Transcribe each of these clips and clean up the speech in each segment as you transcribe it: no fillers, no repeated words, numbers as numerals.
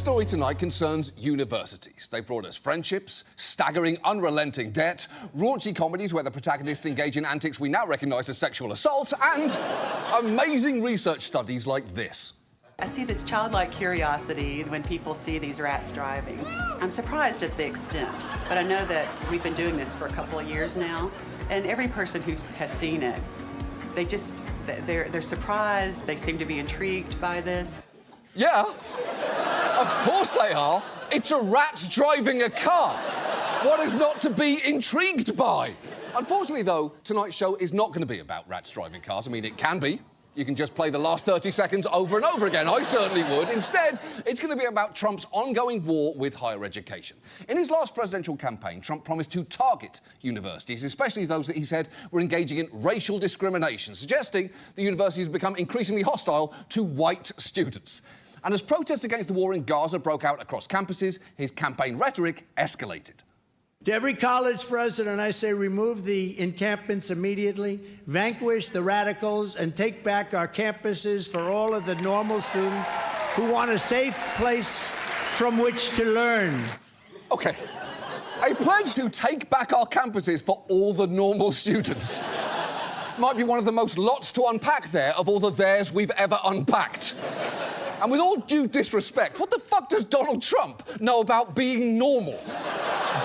story tonight concerns universities. They brought us friendships, staggering, unrelenting debt, raunchy comedies where the protagonists engage in antics we now recognise as sexual assault, and amazing research studies like this. I see this childlike curiosity when people see these rats driving. I'm surprised at the extent, but I know that we've been doing this for a couple of years now, and every person who has seen it, they're surprised, they seem to be intrigued by this. Yeah, of course they are. It's a rat driving a car. What is not to be intrigued by? Unfortunately, though, tonight's show is not going to be about rats driving cars. I mean, it can be. You can just play the last 30 seconds over and over again. I certainly would. Instead, it's going to be about Trump's ongoing war with higher education. In his last presidential campaign, Trump promised to target universities, especially those that he said were engaging in racial discrimination, suggesting the universities have become increasingly hostile to white students. And as protests against the war in Gaza broke out across campuses, his campaign rhetoric escalated. To every college president, I say remove the encampments immediately, vanquish the radicals, and take back our campuses for all of the normal students who want a safe place from which to learn. OK. A pledge to take back our campuses for all the normal students. Might be one of the most lots to unpack there of all the theirs we've ever unpacked. And with all due disrespect, what the fuck does Donald Trump know about being normal?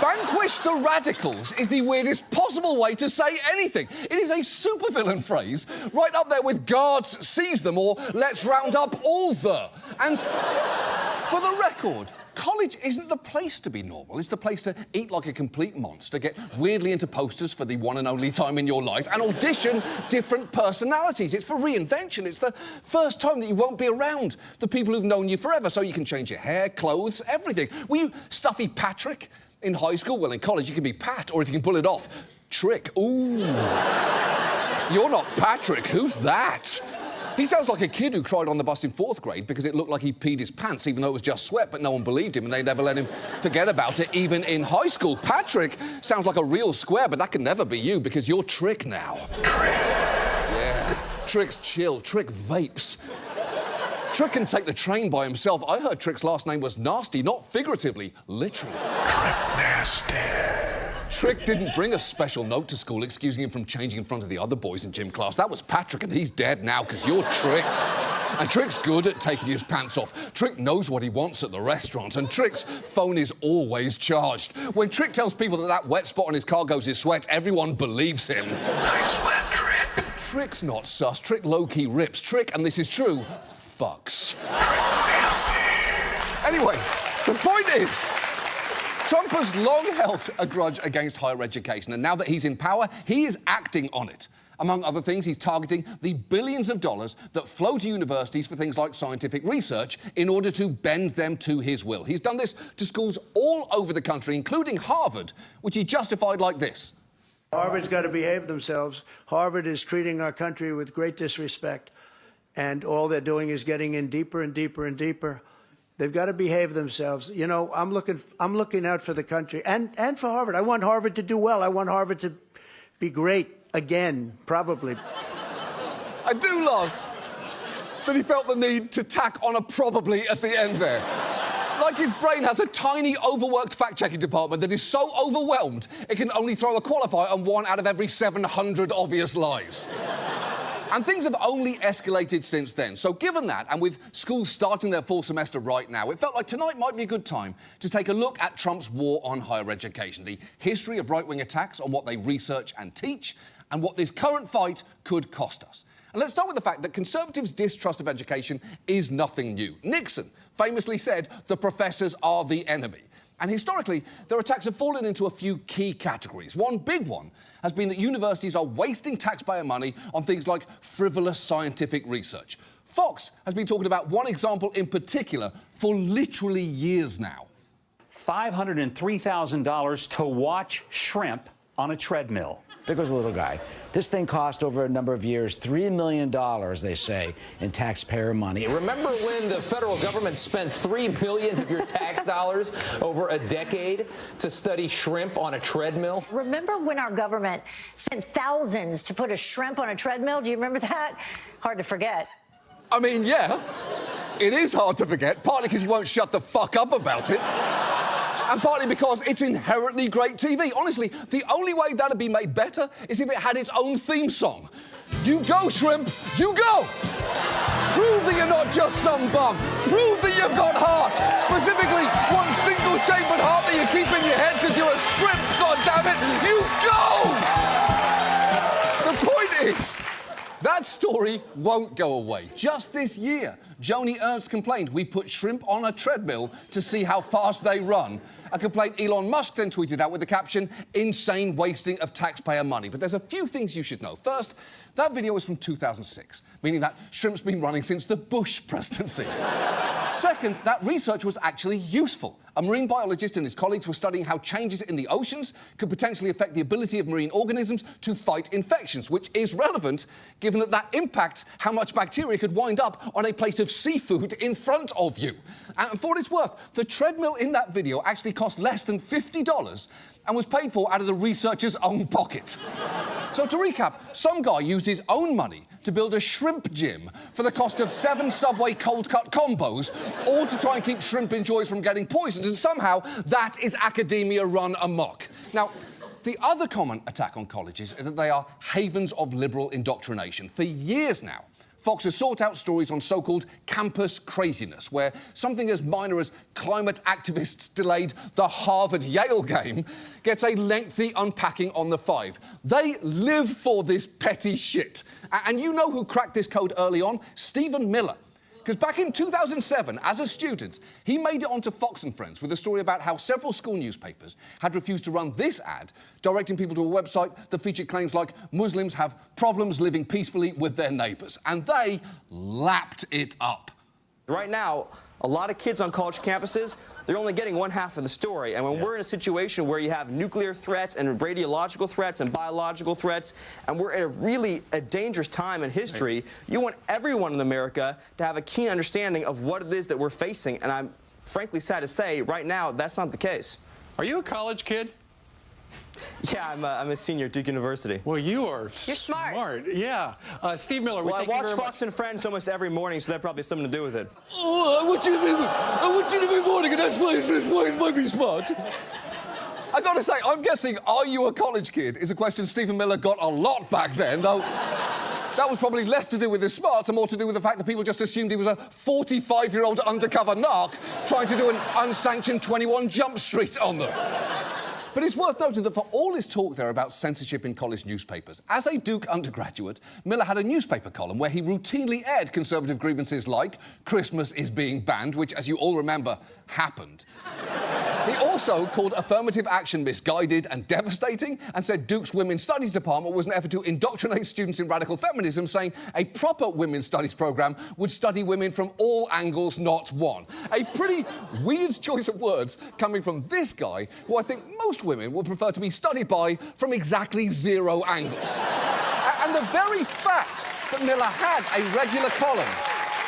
Vanquish the radicals is the weirdest possible way to say anything. It is a supervillain phrase, right up there with guards seize them or let's round up all the. And for the record, college isn't the place to be normal. It's the place to eat like a complete monster, get weirdly into posters for the one and only time in your life, and audition different personalities. It's for reinvention. It's the first time that you won't be around the people who've known you forever, so you can change your hair, clothes, everything. Were you Stuffy Patrick in high school? Well, in college, you can be Pat, or if you can pull it off, Trick. Ooh. You're not Patrick. Who's that? He sounds like a kid who cried on the bus in 4th grade because it looked like he peed his pants, even though it was just sweat, but no one believed him and they never let him forget about it, even in high school. Patrick sounds like a real square, but that can never be you because you're Trick now. Trick. Yeah. Trick's chill. Trick vapes. Trick can take the train by himself. I heard Trick's last name was Nasty, not figuratively, literally. Trick Nasty. Trick didn't bring a special note to school excusing him from changing in front of the other boys in gym class. That was Patrick, and he's dead now because you're Trick. And Trick's good at taking his pants off. Trick knows what he wants at the restaurant, and Trick's phone is always charged. When Trick tells people that wet spot on his car goes his sweat, everyone believes him. Nice sweat, Trick. Trick's not sus. Trick low-key rips. Trick, and this is true, fucks. Trick Nasty. Anyway, the point is, Trump has long held a grudge against higher education, and now that he's in power, he is acting on it. Among other things, he's targeting the billions of dollars that flow to universities for things like scientific research in order to bend them to his will. He's done this to schools all over the country, including Harvard, which he justified like this. Harvard's got to behave themselves. Harvard is treating our country with great disrespect, and all they're doing is getting in deeper and deeper and deeper. They've got to behave themselves. You know, I'm looking out for the country and for Harvard. I want Harvard to do well. I want Harvard to be great again, probably. I do love that he felt the need to tack on a probably at the end there. Like his brain has a tiny, overworked fact-checking department that is so overwhelmed it can only throw a qualifier on 1 out of every 700 obvious lies. And things have only escalated since then. So given that, and with schools starting their fall semester right now, it felt like tonight might be a good time to take a look at Trump's war on higher education, the history of right-wing attacks on what they research and teach, and what this current fight could cost us. And let's start with the fact that conservatives' distrust of education is nothing new. Nixon famously said, "The professors are the enemy." And historically, their attacks have fallen into a few key categories. One big one has been that universities are wasting taxpayer money on things like frivolous scientific research. Fox has been talking about one example in particular for literally years now. $503,000 to watch shrimp on a treadmill. There goes a little guy. This thing cost over a number of years $3 million, they say, in taxpayer money. Remember when the federal government spent $3 million of your tax dollars over a decade to study shrimp on a treadmill? Remember when our government spent thousands to put a shrimp on a treadmill? Do you remember that? Hard to forget. I mean, yeah. It is hard to forget, partly because he won't shut the fuck up about it, and partly because it's inherently great TV. Honestly, the only way that'd be made better is if it had its own theme song. You go, shrimp, you go! Prove that you're not just some bum. Prove that you've got heart. Specifically, one single chambered heart that you keep in your head because you're a shrimp, goddammit. You go! The point is, that story won't go away. Just this year, Joni Ernst complained we put shrimp on a treadmill to see how fast they run. A complaint Elon Musk then tweeted out with the caption, "Insane wasting of taxpayer money." But there's a few things you should know. First, that video was from 2006, meaning that shrimp's been running since the Bush presidency. Second, that research was actually useful. A marine biologist and his colleagues were studying how changes in the oceans could potentially affect the ability of marine organisms to fight infections, which is relevant given that that impacts how much bacteria could wind up on a plate of seafood in front of you. And for what it's worth, the treadmill in that video actually cost less than $50 and was paid for out of the researcher's own pocket. So to recap, some guy used his own money to build a shrimp gym for the cost of 7 Subway cold-cut combos, all to try and keep shrimp enjoys from getting poisoned, and somehow that is academia run amok. Now, the other common attack on colleges is that they are havens of liberal indoctrination. For years now, Fox has sought out stories on so-called campus craziness, where something as minor as climate activists delayed the Harvard-Yale game gets a lengthy unpacking on the 5. They live for this petty shit. And you know who cracked this code early on? Stephen Miller. Because back in 2007, as a student, he made it onto Fox and Friends with a story about how several school newspapers had refused to run this ad, directing people to a website that featured claims like Muslims have problems living peacefully with their neighbours. And they lapped it up. Right now, a lot of kids on college campuses, they're only getting one half of the story. And when we're in a situation where you have nuclear threats and radiological threats and biological threats, and we're at a dangerous time in history, you want everyone in America to have a keen understanding of what it is that we're facing. And I'm frankly sad to say, right now, that's not the case. Are you a college kid? Yeah, I'm a senior at Duke University. Well, you're smart. Yeah. Steve Miller, well, I watch Fox and Friends almost every morning, so that probably has something to do with it. Oh, I want you to be morning, and that's why it might be smart. I gotta say, I'm guessing, are you a college kid, is a question Stephen Miller got a lot back then, though that was probably less to do with his smarts and more to do with the fact that people just assumed he was a 45-year-old undercover narc trying to do an unsanctioned 21 Jump Street on them. But it's worth noting that for all his talk there about censorship in college newspapers, as a Duke undergraduate, Miller had a newspaper column where he routinely aired conservative grievances like Christmas is being banned, which, as you all remember, happened. He also called affirmative action misguided and devastating and said Duke's Women's Studies department was an effort to indoctrinate students in radical feminism, saying a proper women's studies programme would study women from all angles, not one. A pretty weird choice of words coming from this guy, who I think most women would prefer to be studied by from exactly 0 angles. And the very fact that Miller had a regular column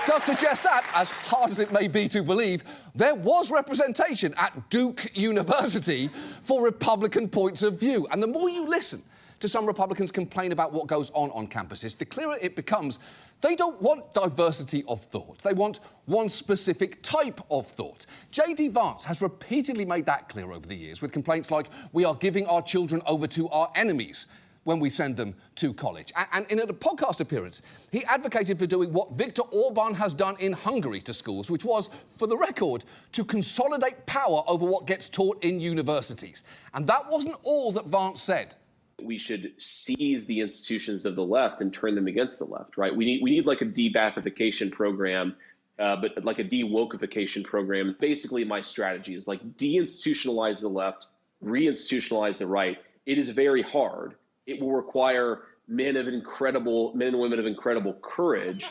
does suggest that, as hard as it may be to believe, there was representation at Duke University for Republican points of view. And the more you listen to some Republicans complain about what goes on campuses, the clearer it becomes they don't want diversity of thought. They want one specific type of thought. J.D. Vance has repeatedly made that clear over the years with complaints like, we are giving our children over to our enemies when we send them to college. And in a podcast appearance, he advocated for doing what Viktor Orban has done in Hungary to schools, which was, for the record, to consolidate power over what gets taught in universities. And that wasn't all that Vance said. We should seize the institutions of the left and turn them against the left, right? We need like a de-Bathification program, but like a de-wokeification program. Basically, my strategy is like de-institutionalize the left, re-institutionalize the right. It is very hard. It will require men and women of incredible courage,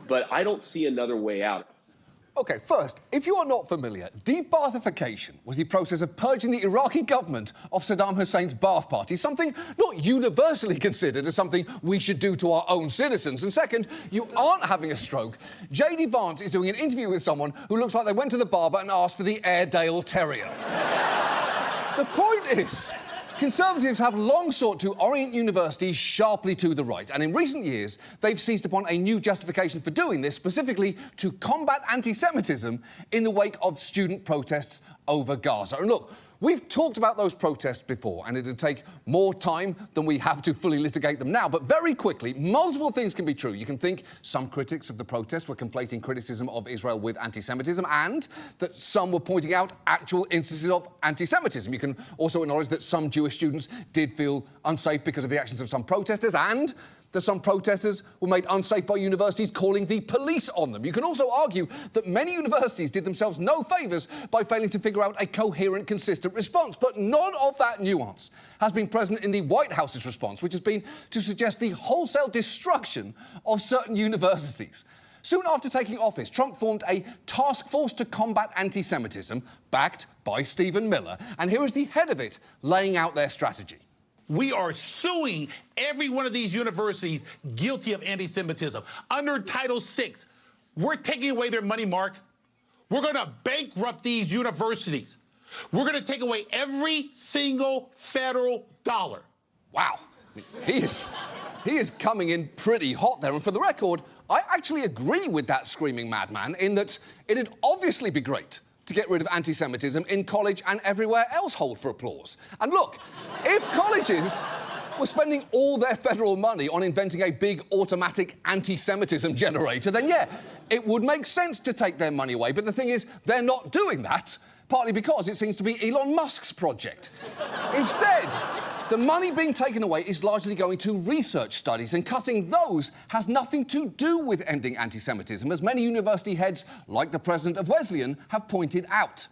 but I don't see another way out. OK, first, if you are not familiar, de-Baathification was the process of purging the Iraqi government of Saddam Hussein's Ba'ath Party, something not universally considered as something we should do to our own citizens. And second, you aren't having a stroke. J.D. Vance is doing an interview with someone who looks like they went to the barber and asked for the Airedale Terrier. The point is, Conservatives have long sought to orient universities sharply to the right, and in recent years, they've seized upon a new justification for doing this, specifically to combat anti-Semitism in the wake of student protests over Gaza. And look, we've talked about those protests before, and it'd take more time than we have to fully litigate them now. But very quickly, multiple things can be true. You can think some critics of the protests were conflating criticism of Israel with anti-Semitism, and that some were pointing out actual instances of anti-Semitism. You can also acknowledge that some Jewish students did feel unsafe because of the actions of some protesters, and that some protesters were made unsafe by universities calling the police on them. You can also argue that many universities did themselves no favours by failing to figure out a coherent, consistent response. But none of that nuance has been present in the White House's response, which has been to suggest the wholesale destruction of certain universities. Soon after taking office, Trump formed a task force to combat anti-Semitism, backed by Stephen Miller. And here is the head of it laying out their strategy. We are suing every one of these universities guilty of anti-Semitism. Under Title VI, we're taking away their money, Mark. We're going to bankrupt these universities. We're going to take away every single federal dollar. Wow. He is coming in pretty hot there. And for the record, I actually agree with that screaming madman in that it'd obviously be great to get rid of anti-Semitism in college and everywhere else. Hold for applause. And look, if colleges were spending all their federal money on inventing a big automatic anti-Semitism generator, then yeah, it would make sense to take their money away. But the thing is, they're not doing that, partly because it seems to be Elon Musk's project. Instead, the money being taken away is largely going to research studies, and cutting those has nothing to do with ending anti-Semitism, as many university heads, like the president of Wesleyan, have pointed out.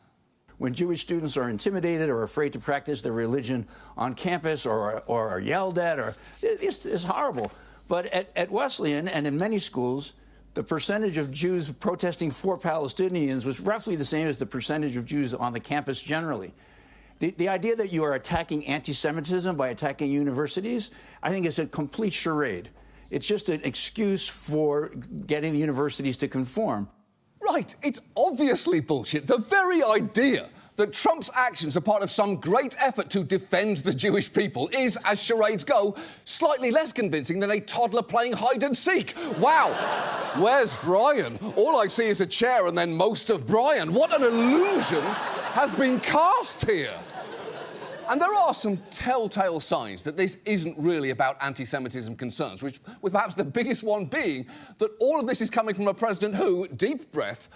When Jewish students are intimidated or afraid to practice their religion on campus or are yelled at, it's horrible. But at Wesleyan and in many schools, the percentage of Jews protesting for Palestinians was roughly the same as the percentage of Jews on the campus generally. The idea that you are attacking anti-Semitism by attacking universities, I think is a complete charade. It's just an excuse for getting the universities to conform. Right, it's obviously bullshit. The very idea that Trump's actions are part of some great effort to defend the Jewish people is, as charades go, slightly less convincing than a toddler playing hide and seek. Wow, where's Brian? All I see is a chair and then most of Brian. What an illusion has been cast here. And there are some telltale signs that this isn't really about anti-Semitism concerns, with perhaps the biggest one being that all of this is coming from a president who, deep breath,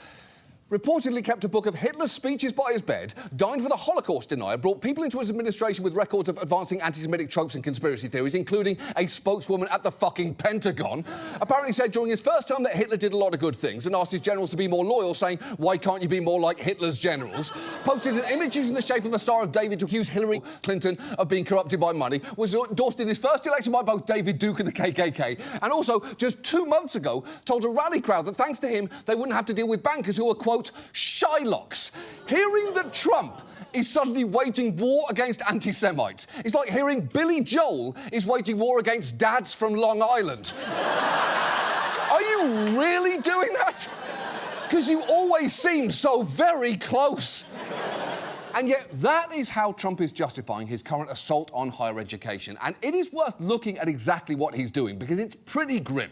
reportedly kept a book of Hitler's speeches by his bed, dined with a Holocaust denier, brought people into his administration with records of advancing anti-Semitic tropes and conspiracy theories, including a spokeswoman at the fucking Pentagon, apparently said during his first term that Hitler did a lot of good things and asked his generals to be more loyal, saying, "Why can't you be more like Hitler's generals?" Posted an image using the shape of a Star of David to accuse Hillary Clinton of being corrupted by money, was endorsed in his first election by both David Duke and the KKK, and also, just 2 months ago, told a rally crowd that thanks to him, they wouldn't have to deal with bankers who were, quote, Shylocks. Hearing that Trump is suddenly waging war against anti-Semites is like hearing Billy Joel is waging war against dads from Long Island. Are you really doing that? Because you always seemed so very close. And yet that is how Trump is justifying his current assault on higher education. And it is worth looking at exactly what he's doing, because it's pretty grim.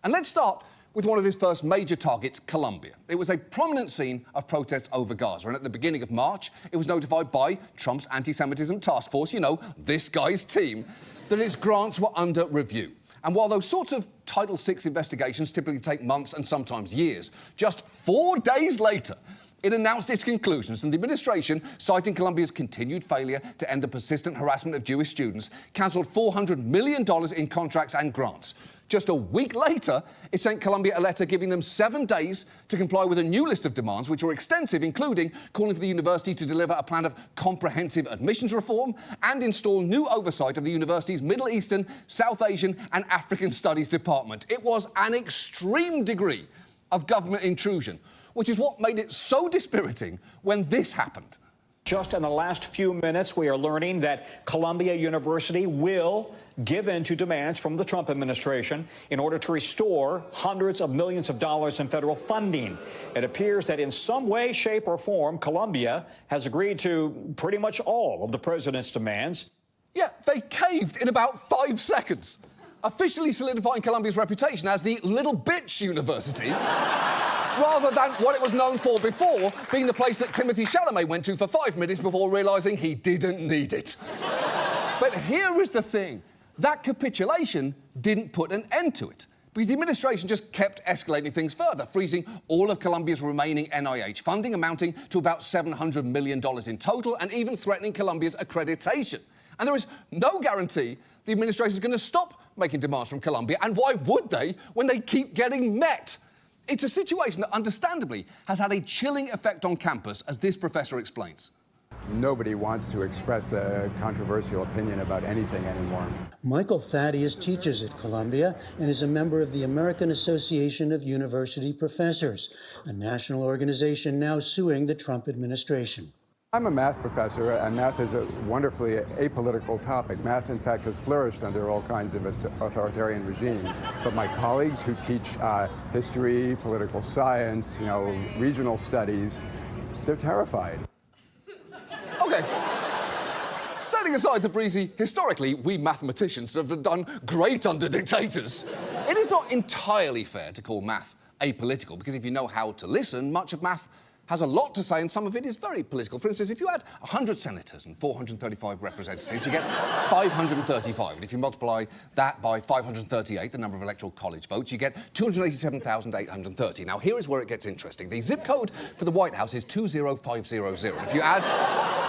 And let's start with one of his first major targets, Columbia. It was a prominent scene of protests over Gaza, and at the beginning of March, it was notified by Trump's anti-Semitism task force, you know, this guy's team, that its grants were under review. And while those sorts of Title VI investigations typically take months and sometimes years, just 4 days later, it announced its conclusions, and the administration, citing Columbia's continued failure to end the persistent harassment of Jewish students, cancelled $400 million in contracts and grants. Just a week later, it sent Columbia a letter giving them 7 days to comply with a new list of demands, which were extensive, including calling for the university to deliver a plan of comprehensive admissions reform and install new oversight of the university's Middle Eastern, South Asian and African Studies department. It was an extreme degree of government intrusion, which is what made it so dispiriting when this happened. Just in the last few minutes, we are learning that Columbia University will give in to demands from the Trump administration in order to restore hundreds of millions of dollars in federal funding. It appears that in some way, shape, or form, Columbia has agreed to pretty much all of the president's demands. Yeah, they caved in about 5 seconds, officially solidifying Columbia's reputation as the little bitch university, rather than what it was known for before, being the place that Timothy Chalamet went to for 5 minutes before realising he didn't need it. But here is the thing. That capitulation didn't put an end to it, because the administration just kept escalating things further, freezing all of Columbia's remaining NIH funding, amounting to about $700 million in total, and even threatening Columbia's accreditation. And there is no guarantee the administration is going to stop making demands from Columbia, and why would they when they keep getting met? It's a situation that, understandably, has had a chilling effect on campus, as this professor explains. Nobody wants to express a controversial opinion about anything anymore. Michael Thaddeus teaches at Columbia and is a member of the American Association of University Professors, a national organization now suing the Trump administration. I'm a math professor, and math is a wonderfully apolitical topic. Math, in fact, has flourished under all kinds of authoritarian regimes. But my colleagues who teach history, political science, regional studies, they're terrified. OK. Setting aside the breezy, historically, we mathematicians have done great under dictators. It is not entirely fair to call math apolitical, because if you know how to listen, much of math has a lot to say, and some of it is very political. For instance, if you add 100 senators and 435 representatives, you get 535. And if you multiply that by 538, the number of electoral college votes, you get 287,830. Now, here is where it gets interesting. The zip code for the White House is 20500. If you add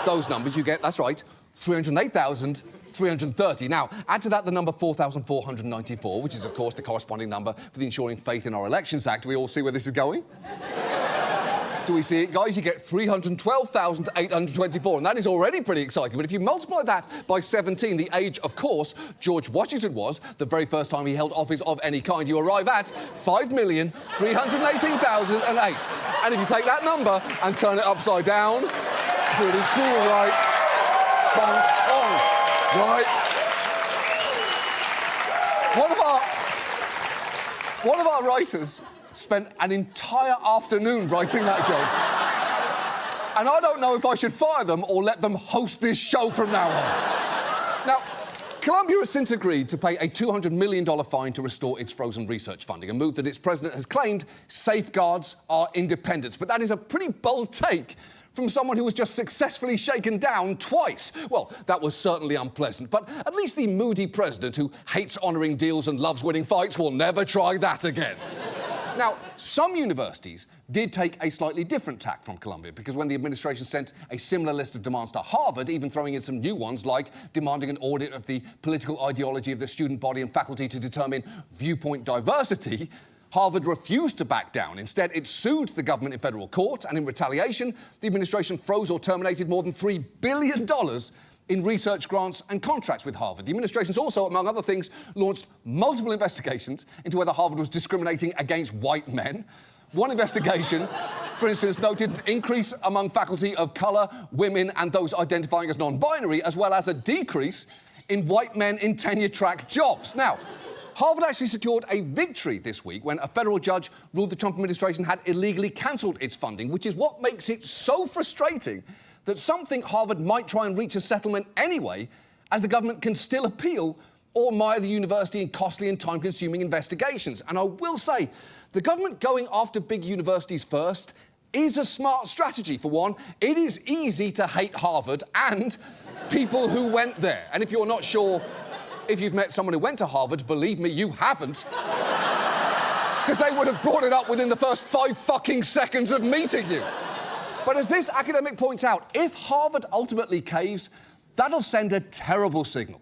those numbers, you get, that's right, 308,330. Now, add to that the number 4,494, which is, of course, the corresponding number for the Ensuring Faith in Our Elections Act. Do we all see where this is going? Do we see it, guys? You get 312,824, and that is already pretty exciting. But if you multiply that by 17, the age, of course, George Washington was, the very first time he held office of any kind, you arrive at 5,318,008. And if you take that number and turn it upside down, pretty cool, right? Bang on, right? One of our writers spent an entire afternoon writing that joke. And I don't know if I should fire them or let them host this show from now on. Now, Columbia has since agreed to pay a $200 million fine to restore its frozen research funding, a move that its president has claimed safeguards our independence. But that is a pretty bold take from someone who was just successfully shaken down twice. Well, that was certainly unpleasant, but at least the moody president who hates honouring deals and loves winning fights will never try that again. Now, some universities did take a slightly different tack from Columbia, because when the administration sent a similar list of demands to Harvard, even throwing in some new ones like demanding an audit of the political ideology of the student body and faculty to determine viewpoint diversity, Harvard refused to back down. Instead, it sued the government in federal court, and in retaliation, the administration froze or terminated more than $3 billion in research grants and contracts with Harvard. The administration's also, among other things, launched multiple investigations into whether Harvard was discriminating against white men. One investigation, for instance, noted an increase among faculty of colour, women and those identifying as non-binary, as well as a decrease in white men in tenure-track jobs. Now, Harvard actually secured a victory this week when a federal judge ruled the Trump administration had illegally cancelled its funding, which is what makes it so frustrating that some think Harvard might try and reach a settlement anyway, as the government can still appeal or mire the university in costly and time-consuming investigations. And I will say, the government going after big universities first is a smart strategy. For one, it is easy to hate Harvard and people who went there. And if you're not sure if you've met someone who went to Harvard, believe me, you haven't. Because they would have brought it up within the first 5 fucking seconds of meeting you. But as this academic points out, if Harvard ultimately caves, that'll send a terrible signal.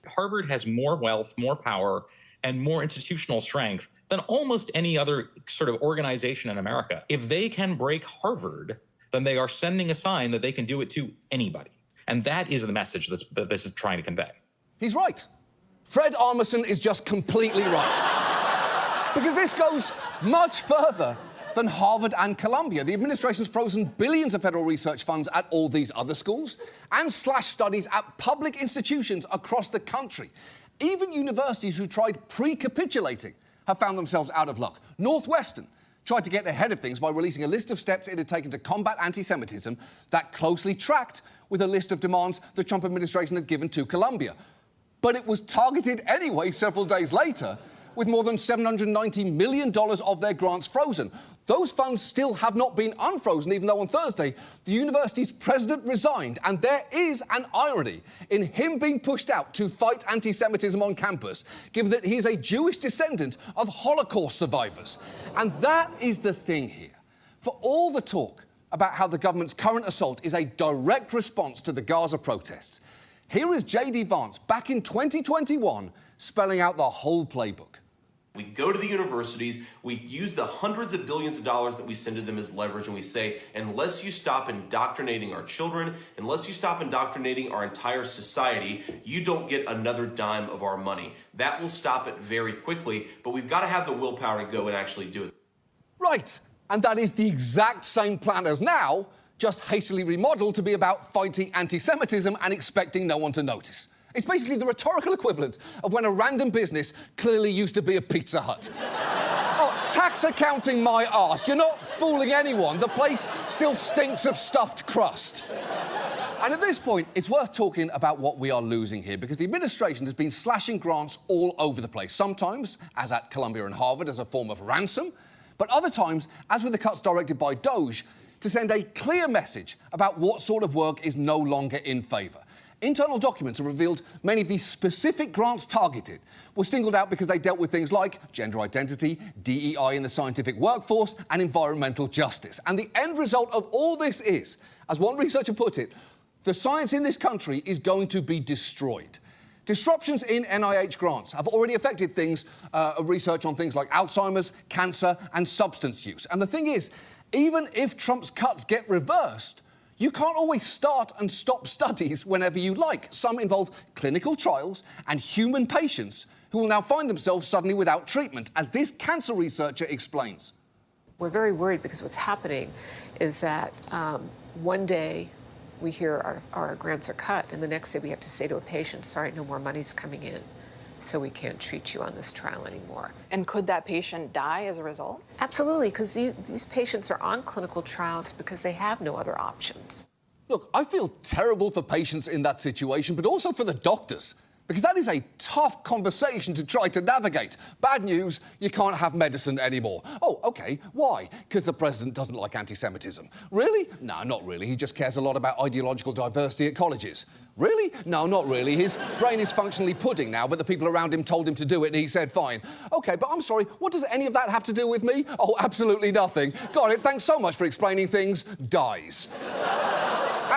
Harvard has more wealth, more power, and more institutional strength than almost any other sort of organization in America. If they can break Harvard, then they are sending a sign that they can do it to anybody. And that is the message that this is trying to convey. He's right. Fred Armisen is just completely right. Because this goes much further than Harvard and Columbia. The administration's frozen billions of federal research funds at all these other schools and slashed studies at public institutions across the country. Even universities who tried pre-capitulating have found themselves out of luck. Northwestern tried to get ahead of things by releasing a list of steps it had taken to combat anti-Semitism that closely tracked with a list of demands the Trump administration had given to Colombia. But it was targeted anyway several days later, with more than $790 million of their grants frozen. Those funds still have not been unfrozen, even though on Thursday, the university's president resigned. And there is an irony in him being pushed out to fight anti-Semitism on campus, given that he's a Jewish descendant of Holocaust survivors. And that is the thing here. For all the talk about how the government's current assault is a direct response to the Gaza protests, here is J.D. Vance back in 2021 spelling out the whole playbook. We go to the universities, we use the hundreds of billions of dollars that we send to them as leverage, and we say, unless you stop indoctrinating our children, unless you stop indoctrinating our entire society, you don't get another dime of our money. That will stop it very quickly, but we've got to have the willpower to go and actually do it. Right, and that is the exact same plan as now, just hastily remodeled to be about fighting anti-Semitism and expecting no one to notice. It's basically the rhetorical equivalent of when a random business clearly used to be a Pizza Hut. Oh, tax accounting my arse. You're not fooling anyone. The place still stinks of stuffed crust. And at this point, it's worth talking about what we are losing here, because the administration has been slashing grants all over the place. Sometimes, as at Columbia and Harvard, as a form of ransom, but other times, as with the cuts directed by DOJ, to send a clear message about what sort of work is no longer in favour. Internal documents have revealed many of the specific grants targeted were singled out because they dealt with things like gender identity, DEI in the scientific workforce, and environmental justice. And the end result of all this is, as one researcher put it, the science in this country is going to be destroyed. Disruptions in NIH grants have already affected research on things like Alzheimer's, cancer, and substance use. And the thing is, even if Trump's cuts get reversed, you can't always start and stop studies whenever you like. Some involve clinical trials and human patients who will now find themselves suddenly without treatment, as this cancer researcher explains. We're very worried because what's happening is that one day we hear our grants are cut, and the next day we have to say to a patient, sorry, no more money's coming in, so we can't treat you on this trial anymore. And could that patient die as a result? Absolutely, because these patients are on clinical trials because they have no other options. Look, I feel terrible for patients in that situation, but also for the doctors, because that is a tough conversation to try to navigate. Bad news, you can't have medicine anymore. Oh, OK, why? Because the president doesn't like anti-Semitism. Really? No, not really. He just cares a lot about ideological diversity at colleges. Really? No, not really. His brain is functionally pudding now, but the people around him told him to do it and he said fine. OK, but I'm sorry, what does any of that have to do with me? Oh, absolutely nothing. Got it, thanks so much for explaining things. Dies.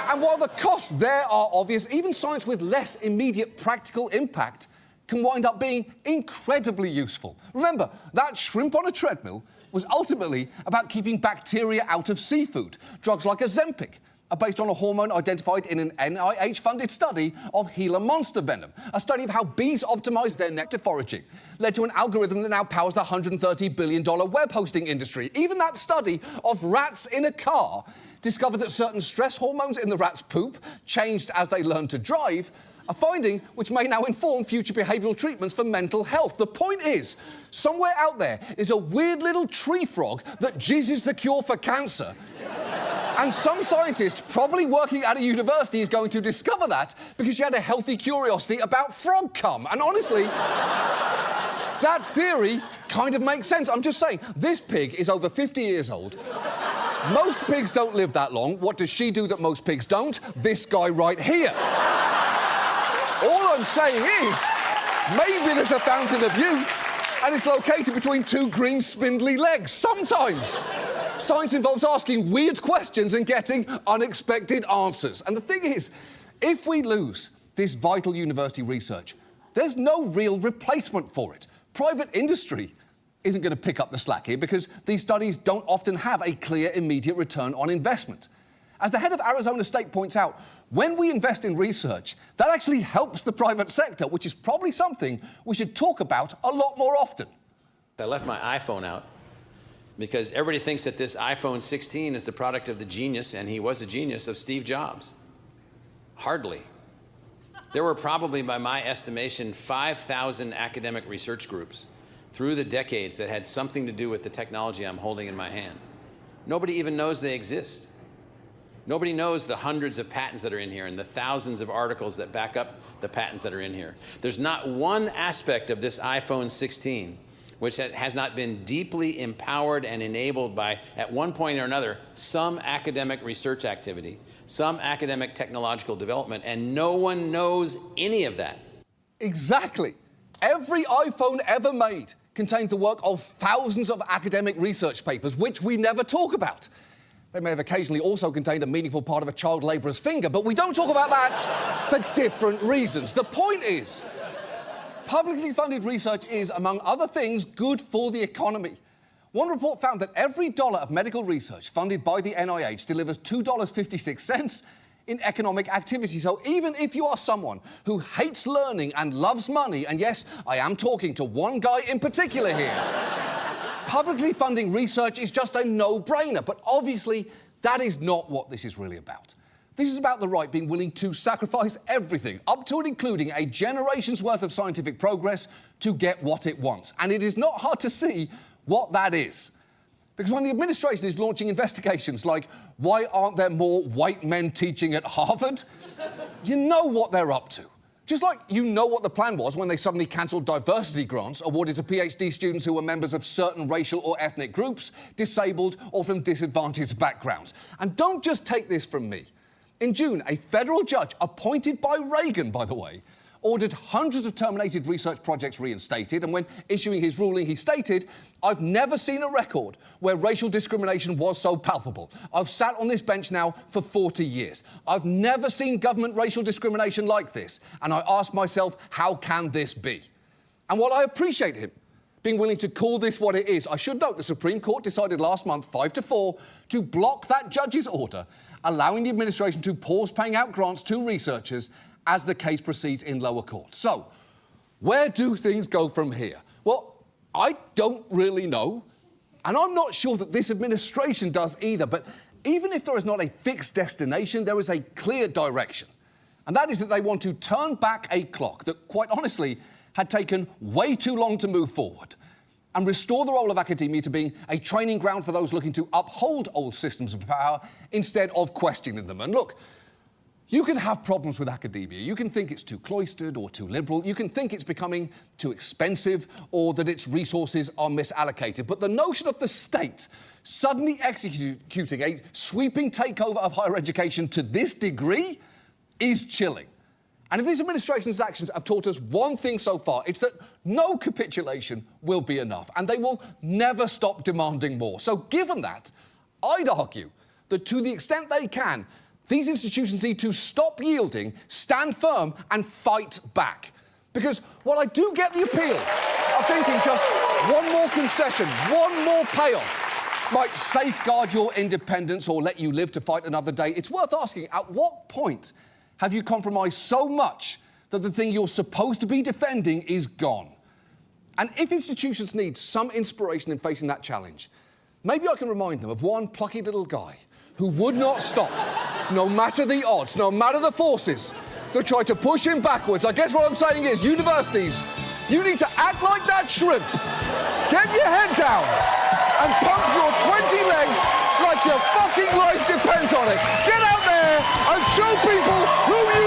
And while the costs there are obvious, even science with less immediate practical impact can wind up being incredibly useful. Remember, that shrimp on a treadmill was ultimately about keeping bacteria out of seafood. Drugs like Ozempic are based on a hormone identified in an NIH-funded study of Gila monster venom. A study of how bees optimise their nectar foraging led to an algorithm that now powers the $130 billion web hosting industry. Even that study of rats in a car discovered that certain stress hormones in the rats' poop changed as they learned to drive, a finding which may now inform future behavioural treatments for mental health. The point is, somewhere out there is a weird little tree frog that jizzes the cure for cancer. And some scientist, probably working at a university, is going to discover that because she had a healthy curiosity about frog cum. And honestly, that theory kind of makes sense. I'm just saying, this pig is over 50 years old. Most pigs don't live that long. What does she do that most pigs don't? This guy right here. All I'm saying is, maybe there's a fountain of youth and it's located between two green spindly legs. Sometimes. Science involves asking weird questions and getting unexpected answers. And the thing is, if we lose this vital university research, there's no real replacement for it. Private industry isn't going to pick up the slack here because these studies don't often have a clear immediate return on investment. As the head of Arizona State points out, when we invest in research, that actually helps the private sector, which is probably something we should talk about a lot more often. I left my iPhone out because everybody thinks that this iPhone 16 is the product of the genius, and he was a genius, of Steve Jobs. Hardly. There were probably, by my estimation, 5,000 academic research groups through the decades that had something to do with the technology I'm holding in my hand. Nobody even knows they exist. Nobody knows the hundreds of patents that are in here and the thousands of articles that back up the patents that are in here. There's not one aspect of this iPhone 16 which has not been deeply empowered and enabled by, at one point or another, some academic research activity, some academic technological development, and no one knows any of that. Exactly. Every iPhone ever made contained the work of thousands of academic research papers, which we never talk about. They may have occasionally also contained a meaningful part of a child labourer's finger, but we don't talk about that for different reasons. The point is, publicly funded research is, among other things, good for the economy. One report found that every dollar of medical research funded by the NIH delivers $2.56 in economic activity. So even if you are someone who hates learning and loves money, and yes, I am talking to one guy in particular here, publicly funding research is just a no-brainer. But obviously, that is not what this is really about. This is about the right being willing to sacrifice everything, up to and including a generation's worth of scientific progress, to get what it wants. And it is not hard to see what that is. Because when the administration is launching investigations like, why aren't there more white men teaching at Harvard? You know what they're up to. Just like you know what the plan was when they suddenly cancelled diversity grants awarded to PhD students who were members of certain racial or ethnic groups, disabled or from disadvantaged backgrounds. And don't just take this from me. In June, a federal judge, appointed by Reagan, by the way, ordered hundreds of terminated research projects reinstated, and when issuing his ruling, he stated, "I've never seen a record where racial discrimination was so palpable. I've sat on this bench now for 40 years. I've never seen government racial discrimination like this, and I ask myself, how can this be?" And while I appreciate him being willing to call this what it is, I should note the Supreme Court decided last month, 5-4, to block that judge's order, allowing the administration to pause paying out grants to researchers as the case proceeds in lower court. So, where do things go from here? Well, I don't really know, and I'm not sure that this administration does either, but even if there is not a fixed destination, there is a clear direction. And that is that they want to turn back a clock that, quite honestly, had taken way too long to move forward, and restore the role of academia to being a training ground for those looking to uphold old systems of power instead of questioning them. And look, you can have problems with academia. You can think it's too cloistered or too liberal. You can think it's becoming too expensive or that its resources are misallocated. But the notion of the state suddenly executing a sweeping takeover of higher education to this degree is chilling. And if this administration's actions have taught us one thing so far, it's that no capitulation will be enough, and they will never stop demanding more. So given that, I'd argue that to the extent they can, these institutions need to stop yielding, stand firm, and fight back. Because while I do get the appeal of thinking just one more concession, one more payoff might safeguard your independence or let you live to fight another day, it's worth asking, at what point have you compromised so much that the thing you're supposed to be defending is gone? And if institutions need some inspiration in facing that challenge, maybe I can remind them of one plucky little guy who would not stop, no matter the odds, no matter the forces that try to push him backwards. I guess what I'm saying is, universities, you need to act like that shrimp. Get your head down and pump your 20 legs like your fucking life depends on it. Get out there and show people who you